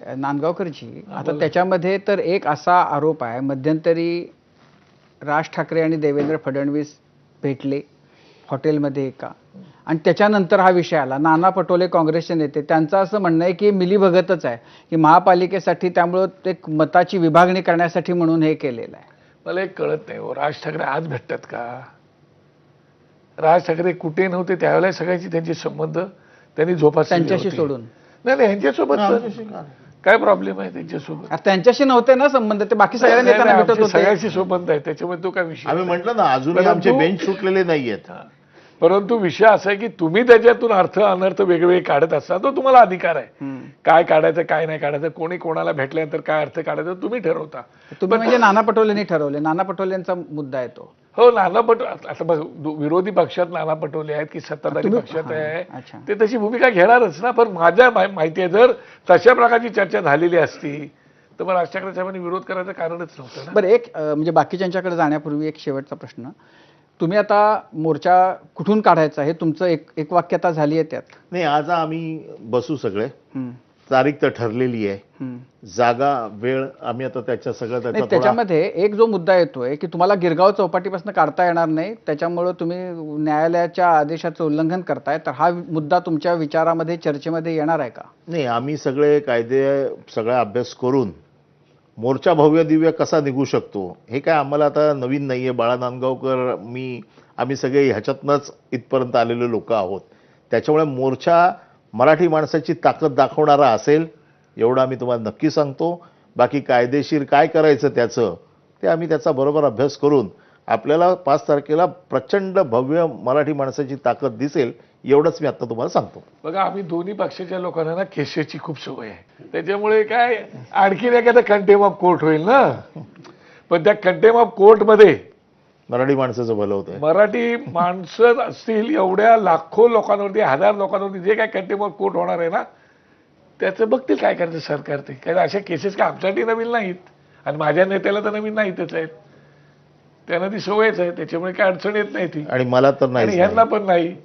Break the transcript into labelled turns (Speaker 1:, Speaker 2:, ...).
Speaker 1: नांदगावकरजी, आता त्याच्यामध्ये तर एक असा आरोप आहे, मध्यंतरी राज ठाकरे आणि देवेंद्र फडणवीस भेटले हॉटेलमध्ये एका, आणि त्याच्यानंतर हा विषय आला. नाना पटोले काँग्रेसचे नेते, त्यांचं असं म्हणणं आहे की मिलीभगतच आहे, की महापालिकेसाठी त्यामुळं एक मताची विभागणी करण्यासाठी म्हणून हे केलेलं आहे.
Speaker 2: मला एक कळत नाही हो, राज ठाकरे आज भेटतात का? राज ठाकरे कुठे नव्हते त्यावेळेला सगळ्यांची त्यांचे संबंध त्यांनी जोपासले
Speaker 1: त्यांच्याशी
Speaker 2: होते.
Speaker 1: सोडून
Speaker 2: नाही यांच्यासोबत काय प्रॉब्लेम आहे त्यांच्यासोबत?
Speaker 1: आता त्यांच्याशी नव्हते ना संबंध, ते बाकी सगळ्या नेत्यांना भेटत होते.
Speaker 2: सगळ्याशी संबंध आहे, त्याच्यामुळे तो काय विषय
Speaker 3: आम्ही म्हटलं ना, अजूनही आमचे बेंच सुटलेले नाहीयेत.
Speaker 2: परंतु विषय असा आहे की तुम्ही त्याच्यातून अर्थ अनर्थ वेगवेगळे काढत असता, तो तुम्हाला अधिकार आहे. काय काढायचं काय नाही काढायचं, कोणी कोणाला भेटल्यानंतर काय अर्थ काढायचा तुम्ही ठरवता.
Speaker 1: तुम्ही म्हणजे नाना पटोलेंनी ठरवले, नाना पटोलेंचा मुद्दा आहे तो.
Speaker 2: हो, नाना पटोले आता बघ, विरोधी पक्षात नाना पटोले आहेत की सत्ताधारी पक्षात आहे, ते तशी भूमिका घेणारच ना. पण माझ्या माहिती आहे, जर तशा प्रकारची चर्चा झालेली असती तर मग राज ठाकरे साहेबांनी विरोध करायचं कारणच नव्हतं ना.
Speaker 1: बरं, एक म्हणजे बाकीच्यांच्याकडे जाण्यापूर्वी एक शेवटचा प्रश्न. तुम्ही आता मोर्चा कुठून काढायचा हे तुमचं एक वाक्यता झाली आहे त्यात?
Speaker 3: नाही, आज आम्ही बसू सगळे, तारीख तर ठरलेली आहे, जागा वेळ आम्ही आता त्याच्या सगळं
Speaker 1: त्याच्यामध्ये एक जो मुद्दा येतोय की तुम्हाला गिरगाव चौपाटीपासून काढता येणार नाही, त्याच्यामुळे तुम्ही न्यायालयाच्या आदेशाचं उल्लंघन करताय, तर हा मुद्दा तुमच्या विचारामध्ये चर्चेमध्ये येणार आहे का?
Speaker 3: नाही, आम्ही सगळे कायदे सगळा अभ्यास करून मोर्चा भव्य दिव्य कसा निघू शकतो हे काय आम्हाला आता नवीन नाहीये. बाळा नांदगावकर, आम्ही सगळे ह्याच्यातनंच इथपर्यंत आलेले लोक आहोत. त्याच्यामुळे मोर्चा मराठी माणसाची ताकद दाखवणारा असेल एवढं आम्ही तुम्हाला नक्की सांगतो. बाकी कायदेशीर काय करायचं ते आम्ही त्याचा बरोबर अभ्यास करून आपल्याला 5 तारखेला प्रचंड भव्य मराठी माणसाची ताकद दिसेल एवढंच मी आता तुम्हाला सांगतो.
Speaker 2: बघा, आम्ही दोन्ही पक्षाच्या लोकांना ना केसेसची खूप सवय आहे, त्याच्यामुळे काय आणखीन एखादा कंटेम ऑफ कोर्ट होईल ना. पण त्या कंटेम ऑफ कोर्टमध्ये
Speaker 3: मराठी माणसाचं भलं होतं.
Speaker 2: मराठी माणसं असतील एवढ्या लाखो लोकांवरती, हजार लोकांवरती जे काय कंटेम ऑफ कोर्ट होणार आहे ना, त्याचं बघतील काय करायचं सरकार. ते काय अशा केसेस काय आमच्यासाठी नवीन नाहीत, आणि माझ्या नेत्याला तर नवीन नाहीतच आहेत, त्यांना ती सवयच आहे, त्याच्यामुळे काय अडचण येत नाही ती,
Speaker 3: आणि मला तर नाही,
Speaker 2: यांना पण नाही.